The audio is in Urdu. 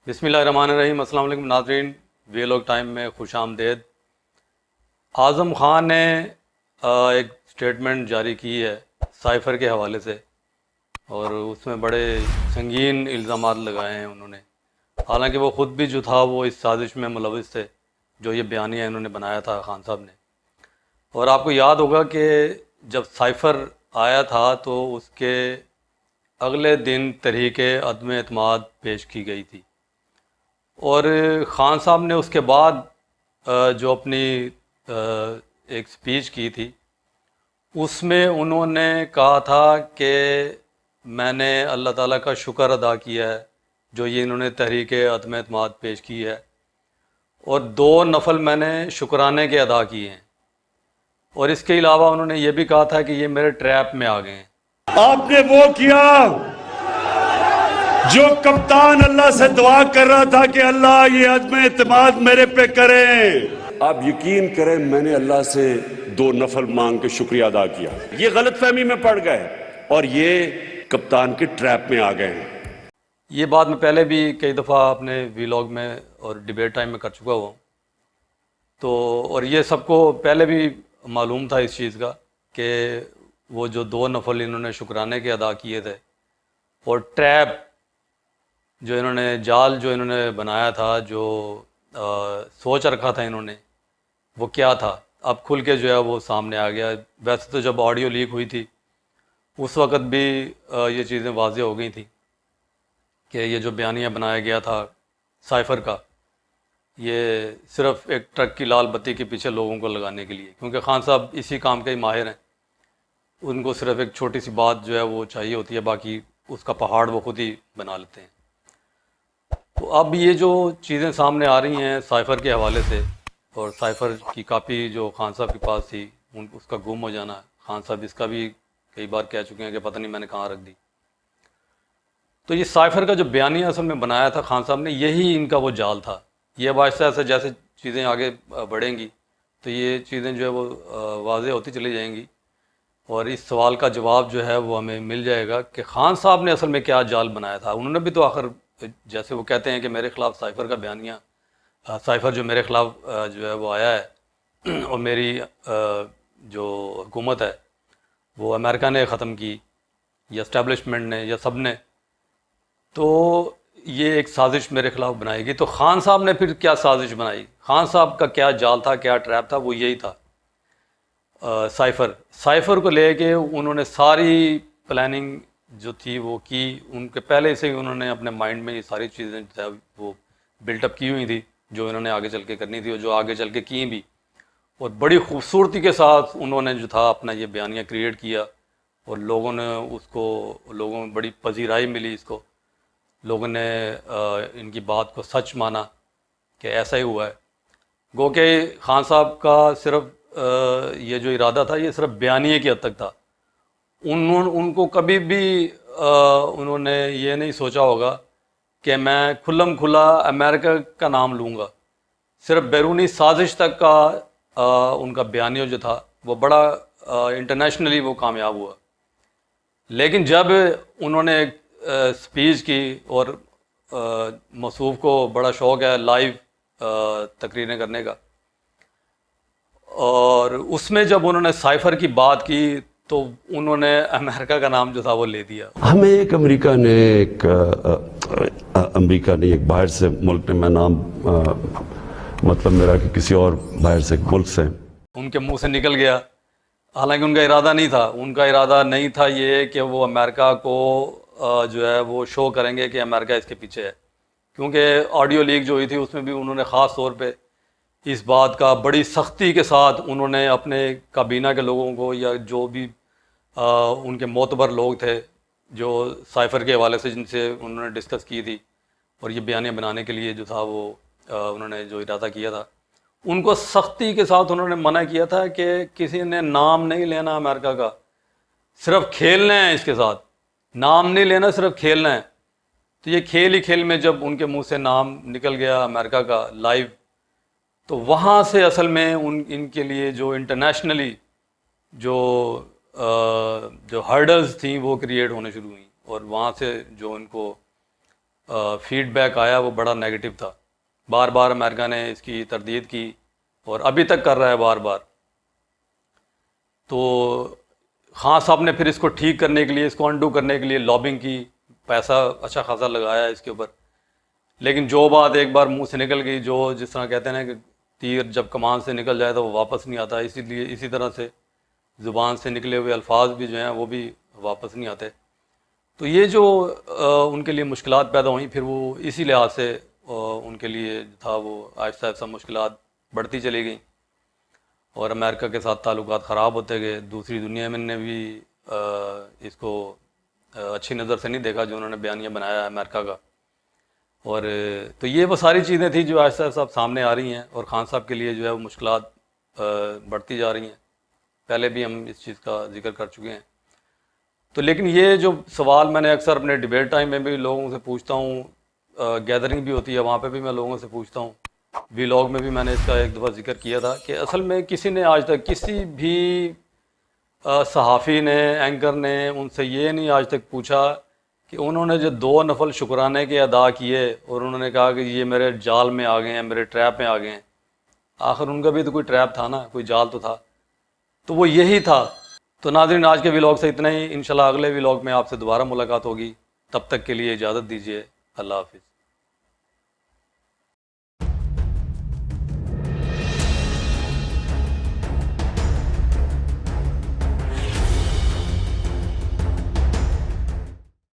بسم اللہ الرحمن الرحیم۔ السلام علیکم ناظرین، وی لوگ ٹائم میں خوش آمدید۔ اعظم خان نے ایک سٹیٹمنٹ جاری کی ہے سائفر کے حوالے سے، اور اس میں بڑے سنگین الزامات لگائے ہیں انہوں نے، حالانکہ وہ خود بھی جو تھا وہ اس سازش میں ملوث تھے جو یہ بیانیہ انہوں نے بنایا تھا خان صاحب نے۔ اور آپ کو یاد ہوگا کہ جب سائفر آیا تھا تو اس کے اگلے دن تحریک عدم اعتماد پیش کی گئی تھی، اور خان صاحب نے اس کے بعد جو اپنی ایک سپیچ کی تھی اس میں انہوں نے کہا تھا کہ میں نے اللہ تعالیٰ کا شکر ادا کیا ہے جو یہ انہوں نے تحریک عدم اعتماد پیش کی ہے، اور 2 نفل میں نے شکرانے کے ادا کیے ہیں، اور اس کے علاوہ انہوں نے یہ بھی کہا تھا کہ یہ میرے ٹریپ میں آ گئے ہیں۔ آپ نے وہ کیا جو کپتان اللہ سے دعا کر رہا تھا کہ اللہ یہ عدم اعتماد میرے پہ کریں۔ آپ یقین کریں میں نے اللہ سے 2 نفل مانگ کے شکریہ ادا کیا، یہ غلط فہمی میں پڑ گئے اور یہ کپتان کے ٹریپ میں آ گئے ہیں۔ یہ بات میں پہلے بھی کئی دفعہ اپنے ویلاگ میں اور ڈیبیٹ ٹائم میں کر چکا ہوں، تو اور یہ سب کو پہلے بھی معلوم تھا اس چیز کا کہ وہ جو 2 نفل انہوں نے شکرانے کے ادا کیے تھے، اور ٹریپ جو انہوں نے جال جو انہوں نے بنایا تھا، جو سوچ رکھا تھا انہوں نے، وہ کیا تھا اب کھل کے جو ہے وہ سامنے آ گیا۔ ویسے تو جب آڈیو لیک ہوئی تھی اس وقت بھی یہ چیزیں واضح ہو گئی تھیں کہ یہ جو بیانیہ بنایا گیا تھا سائفر کا، یہ صرف ایک ٹرک کی لال بتی کے پیچھے لوگوں کو لگانے کے لیے، کیونکہ خان صاحب اسی کام کے ہی ماہر ہیں، ان کو صرف ایک چھوٹی سی بات جو ہے وہ چاہیے ہوتی ہے، باقی اس کا پہاڑ وہ خود ہی بنا لیتے ہیں۔ تو اب یہ جو چیزیں سامنے آ رہی ہیں سائفر کے حوالے سے، اور سائفر کی کاپی جو خان صاحب کے پاس تھی اس کا گم ہو جانا، خان صاحب اس کا بھی کئی بار کہہ چکے ہیں کہ پتہ نہیں میں نے کہاں رکھ دی۔ تو یہ سائفر کا جو بیانیہ اصل میں بنایا تھا خان صاحب نے، یہی ان کا وہ جال تھا۔ یہ اب آہستہ آہستہ جیسے چیزیں آگے بڑھیں گی تو یہ چیزیں جو ہے وہ واضح ہوتی چلی جائیں گی، اور اس سوال کا جواب جو ہے وہ ہمیں مل جائے گا کہ خان صاحب نے اصل میں کیا جال بنایا تھا۔ انہوں نے بھی تو آخر جیسے وہ کہتے ہیں کہ میرے خلاف سائفر کا بیانیہ، سائفر جو میرے خلاف جو ہے وہ آیا ہے اور میری جو حکومت ہے وہ امریکہ نے ختم کی یا اسٹیبلشمنٹ نے یا سب نے، تو یہ ایک سازش میرے خلاف بنائی گئی۔ تو خان صاحب نے پھر کیا سازش بنائی، خان صاحب کا کیا جال تھا، کیا ٹریپ تھا، وہ یہی تھا سائفر کو لے کے انہوں نے ساری پلاننگ جو تھی وہ کی، ان کے پہلے سے ہی انہوں نے اپنے مائنڈ میں یہ ساری چیزیں جو ہے وہ بلٹ اپ کی ہوئی تھی جو انہوں نے آگے چل کے کرنی تھی، اور جو آگے چل کے کی بھی، اور بڑی خوبصورتی کے ساتھ انہوں نے جو تھا اپنا یہ بیانیہ کریٹ کیا، اور لوگوں نے اس کو، لوگوں میں بڑی پذیرائی ملی اس کو، لوگوں نے ان کی بات کو سچ مانا کہ ایسا ہی ہوا ہے۔ گو کہ خان صاحب کا صرف یہ جو ارادہ تھا یہ صرف بیانیے کی حد تک تھا، ان کو کبھی بھی انہوں نے یہ نہیں سوچا ہوگا کہ میں کھلم کھلا امریکہ کا نام لوں گا۔ صرف بیرونی سازش تک کا ان کا بیانیہ جو تھا وہ بڑا انٹرنیشنلی وہ کامیاب ہوا، لیکن جب انہوں نے ایک سپیچ کی، اور موصوف کو بڑا شوق ہے لائیو تقریریں کرنے کا، اور اس میں جب انہوں نے سائفر کی بات کی تو انہوں نے امریکہ کا نام جو تھا وہ لے دیا۔ ہمیں ایک امریکہ نے ایک باہر سے ملک نے، میں نام مطلب میرا کہ کسی اور باہر سے ملک سے ان کے منہ سے نکل گیا، حالانکہ ان کا ارادہ نہیں تھا، ان کا ارادہ نہیں تھا یہ کہ وہ امریکہ کو جو ہے وہ شو کریں گے کہ امریکہ اس کے پیچھے ہے، کیونکہ آڈیو لیک جو ہوئی تھی اس میں بھی انہوں نے خاص طور پہ اس بات کا بڑی سختی کے ساتھ انہوں نے اپنے کابینہ کے لوگوں کو، یا جو بھی ان کے معتبر لوگ تھے جو سائفر کے حوالے سے جن سے انہوں نے ڈسکس کی تھی اور یہ بیانیہ بنانے کے لیے جو تھا وہ انہوں نے جو ارادہ کیا تھا، ان کو سختی کے ساتھ انہوں نے منع کیا تھا کہ کسی نے نام نہیں لینا امریکہ کا، صرف کھیلنا ہے اس کے ساتھ، نام نہیں لینا، صرف کھیلنا ہے۔ تو یہ کھیل ہی کھیل میں جب ان کے منہ سے نام نکل گیا امریکہ کا لائیو، تو وہاں سے اصل میں ان کے لیے جو انٹرنیشنلی جو ہرڈلز تھیں وہ کریٹ ہونے شروع ہوئیں، اور وہاں سے جو ان کو فیڈ بیک آیا وہ بڑا نیگیٹو تھا. بار بار امریکہ نے اس کی تردید کی اور ابھی تک کر رہا ہے بار بار. تو خان صاحب نے پھر اس کو ٹھیک کرنے کے لیے، اس کو انڈو کرنے کے لیے لابنگ کی، پیسہ اچھا خاصا لگایا اس کے اوپر. لیکن جو بات ایک بار منہ سے نکل گئی، جو جس طرح کہتے ہیں نا کہ تیر جب کمان سے نکل جائے تو وہ واپس نہیں آتا، اسی طرح سے زبان سے نکلے ہوئے الفاظ بھی جو ہیں وہ بھی واپس نہیں آتے. تو یہ جو ان کے لیے مشکلات پیدا ہوئیں، پھر وہ اسی لحاظ سے ان کے لیے تھا وہ آہستہ آہستہ مشکلات بڑھتی چلی گئیں اور امریکہ کے ساتھ تعلقات خراب ہوتے گئے. دوسری دنیا میں نے بھی اس کو اچھی نظر سے نہیں دیکھا جو انہوں نے بیانیہ بنایا ہے امریکہ کا. اور تو یہ وہ ساری چیزیں تھیں جو آہستہ آہستہ سامنے آ رہی ہیں اور خان صاحب کے لیے جو ہے وہ مشکلات بڑھتی جا رہی ہیں. پہلے بھی ہم اس چیز کا ذکر کر چکے ہیں. تو لیکن یہ جو سوال میں نے اکثر اپنے ڈیبیٹ ٹائم میں بھی لوگوں سے پوچھتا ہوں، گیدرنگ بھی ہوتی ہے وہاں پہ بھی میں لوگوں سے پوچھتا ہوں، ویلاگ میں بھی میں نے اس کا ایک دفعہ ذکر کیا تھا کہ اصل میں کسی نے آج تک کسی بھی صحافی نے، اینکر نے ان سے یہ نہیں آج تک پوچھا کہ انہوں نے جو 2 نفل شکرانے کے ادا کیے اور انہوں نے کہا کہ یہ میرے جال میں آ گئے ہیں، میرے ٹریپ میں آ گئے ہیں. آخر ان کا بھی تو کوئی ٹریپ تھا نا، کوئی جال تو تھا، تو وہ یہی تھا. تو ناظرین آج کے ویلاگ سے اتنا ہی. انشاءاللہ اگلے ویلاگ میں آپ سے دوبارہ ملاقات ہوگی. تب تک کے لیے اجازت دیجیے. اللہ حافظ.